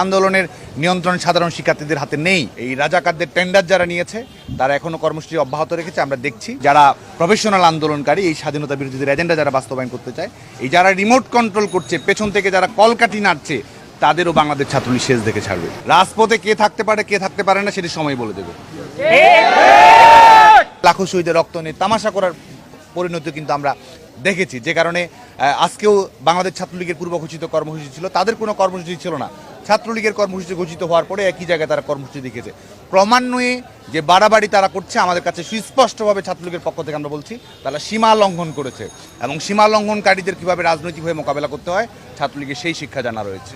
আন্দোলনের নিয়ন্ত্রণ সাধারণ শিক্ষার্থীদের হাতে নেই। এই রাজাকারদের টেন্ডার যারা নিয়েছে তারা এখনো কর্মসূচি অব্যাহত রেখেছে। আমরা দেখছি যারা প্রফেশনাল আন্দোলনকারী, এই স্বাধীনতা বিরোধীদের এজেন্ডা যারা বাস্তবায়ন করতে চায়, এই যারা রিমোট কন্ট্রোল করছে, পেছন থেকে যারা কলকাঠি নাড়ছে, তাদেরও বাংলাদেশ ছাত্রলীগ শেষ দেখে ছাড়বে। রাজপথে কে থাকতে পারে কে থাকতে পারে না সেটি সময় বলে দেবে। লাখো শহীদের রক্ত নিয়ে তামাশা করার পরিণতি কিন্তু আমরা দেখেছি, যে কারণে আজকেও বাংলাদেশ ছাত্রলীগের পূর্ব ঘোষিত কর্মসূচি ছিল, তাদের কোনো কর্মসূচি ছিল না। ছাত্রলীগের কর্মসূচি ঘোষিত হওয়ার পরে একই জায়গায় তারা কর্মসূচি দেখিয়েছে। ক্রমান্বয়ে যে বাড়াবাড়ি তারা করছে, আমাদের কাছে সুস্পষ্টভাবে ছাত্রলীগের পক্ষ থেকে আমরা বলছি তারা সীমা লঙ্ঘন করেছে, এবং সীমা লঙ্ঘনকারীদের কীভাবে রাজনৈতিকভাবে মোকাবেলা করতে হয় ছাত্রলীগের সেই শিক্ষা জানা রয়েছে।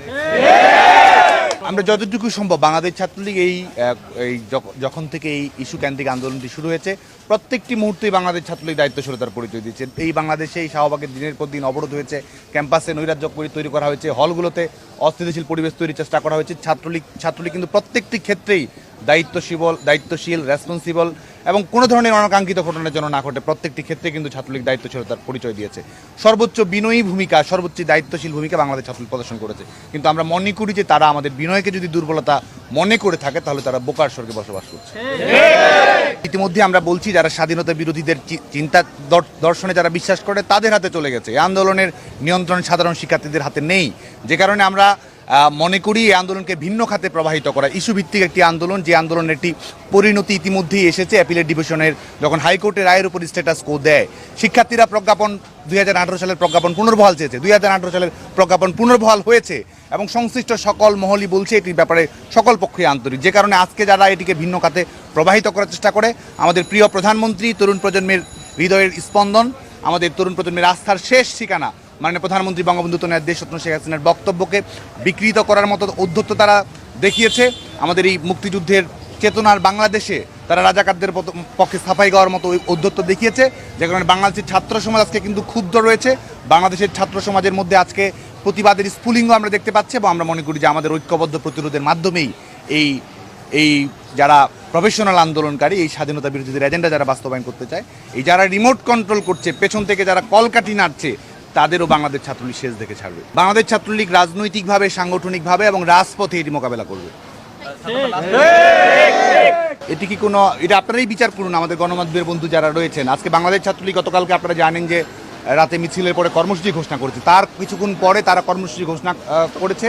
আমরা যতটুকু সম্ভব বাংলাদেশ ছাত্রলীগ এই যখন থেকে এই ইস্যু কেন্দ্রিক আন্দোলনটি শুরু হয়েছে, প্রত্যেকটি মুহূর্তেই বাংলাদেশ ছাত্রলীগ দায়িত্বশীলতার পরিচয় দিয়েছে। এই বাংলাদেশে এই শাহবাগের দিনের পর দিন অবরোধ হয়েছে, ক্যাম্পাসে নৈরাজ্য তৈরি করা হয়েছে, হলগুলোতে অস্থিতিশীল পরিবেশ তৈরির চেষ্টা করা হয়েছে। ছাত্রলীগ কিন্তু প্রত্যেকটি ক্ষেত্রেই দায়িত্বশীল, রেসপন্সিবল, এবং কোনো ধরনের অনাকাঙ্ক্ষিত ঘটনার জন্য না ঘটে প্রত্যেকটি ক্ষেত্রে কিন্তু ছাত্রলীগ দায়িত্বশীলতার পরিচয় দিয়েছে। সর্বোচ্চ বিনয়ী ভূমিকা, সর্বোচ্চ দায়িত্বশীল ভূমিকা বাংলাদেশ ছাত্রলীগ প্রদর্শন করেছে। কিন্তু আমরা মনে করি যে তারা আমাদের বিনয়কে যদি দুর্বলতা মনে করে থাকে, তাহলে তারা বোকার স্বর্গে বসবাস করছে। ইতিমধ্যে আমরা বলছি যারা স্বাধীনতা বিরোধীদের চিন্তা দর্শনে যারা বিশ্বাস করে, তাদের হাতে চলে গেছে। এই আন্দোলনের নিয়ন্ত্রণ সাধারণ শিক্ষার্থীদের হাতে নেই, যে কারণে আমরা মনে করি এই আন্দোলনকে ভিন্ন খাতে প্রবাহিত করা, ইস্যু ভিত্তিক একটি আন্দোলন, যে আন্দোলনের একটি পরিণতি ইতিমধ্যেই এসেছে। অ্যাপিলেট ডিভিশনের যখন হাইকোর্টের রায়ের উপর স্ট্যাটাস কো দেয়, শিক্ষার্থীরা প্রজ্ঞাপন 2018 সালের প্রজ্ঞাপন পুনর্বহাল চেয়েছে, 2018 সালের প্রজ্ঞাপন পুনর্বহাল হয়েছে, এবং সংশ্লিষ্ট সকল মহলই বলছে এটির ব্যাপারে সকল পক্ষই আন্তরিক। যে কারণে আজকে যারা এটিকে ভিন্ন খাতে প্রবাহিত করার চেষ্টা করে, আমাদের প্রিয় প্রধানমন্ত্রী, তরুণ প্রজন্মের হৃদয়ের স্পন্দন, আমাদের তরুণ প্রজন্মের আস্থার শেষ ঠিকানা মাননীয় প্রধানমন্ত্রী বঙ্গবন্ধু দেশরত্ন শেখ হাসিনার বক্তব্যকে বিকৃত করার মতো উদ্ধত্ত তারা দেখিয়েছে। আমাদের এই মুক্তিযুদ্ধের চেতনার বাংলাদেশে তারা রাজাকারদের পক্ষে সাফাই গাওয়ার মতো উদ্ধত্ত দেখিয়েছে, যে কারণে বাংলাদেশের ছাত্র সমাজ আজকে কিন্তু ক্ষুব্ধ রয়েছে। বাংলাদেশের ছাত্র সমাজের মধ্যে আজকে প্রতিবাদের স্ফুলিঙ্গ আমরা দেখতে পাচ্ছি, এবং আমরা মনে করি যে আমাদের ঐক্যবদ্ধ প্রতিরোধের মাধ্যমেই এই যারা প্রফেশনাল আন্দোলনকারী, এই স্বাধীনতা বিরোধীদের এজেন্ডা যারা বাস্তবায়ন করতে চায়, এই যারা রিমোট কন্ট্রোল করছে, পেছন থেকে যারা কলকাঠি নাড়ছে, তাদেরও বাংলাদেশ ছাত্রলীগ শেষ দেখে ছাড়বে। বাংলাদেশ ছাত্রলীগ রাজনৈতিকভাবে, সাংগঠনিকভাবে এবং রাজপথে এটি মোকাবেলা করবে। এটি কি কোনো, এটা আপনারাই বিচার করুন, আমাদের গণমাধ্যমের বন্ধু যারা রয়েছেন। আজকে বাংলাদেশ ছাত্রলীগ গতকালকে আপনারা জানেন যে রাতে মিছিলের পরে কর্মসূচি ঘোষণা করেছে, তার কিছুক্ষণ পরে তারা কর্মসূচি ঘোষণা করেছে,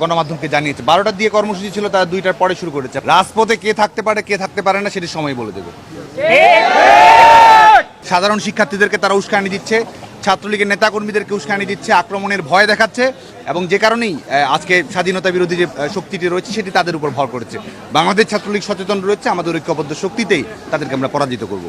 গণমাধ্যমকে জানিয়েছে। 12টার দিয়ে কর্মসূচি ছিল, তারা 2টার পরে শুরু করেছে। রাজপথে কে থাকতে পারে কে থাকতে পারে না সেটি সময় বলে দেবে। সাধারণ শিক্ষার্থীদেরকে তারা উস্কানি দিচ্ছে, ছাত্রলীগের নেতাকর্মীদেরকে উস্কানি দিচ্ছে, আক্রমণের ভয় দেখাচ্ছে, এবং যে কারণেই আজকে স্বাধীনতা বিরোধী যে শক্তিটি রয়েছে সেটি তাদের উপর ভর করেছে। বাংলাদেশ ছাত্রলীগ সচেতন রয়েছে, আমাদের ঐক্যবদ্ধ শক্তিতেই তাদেরকে আমরা পরাজিত করব।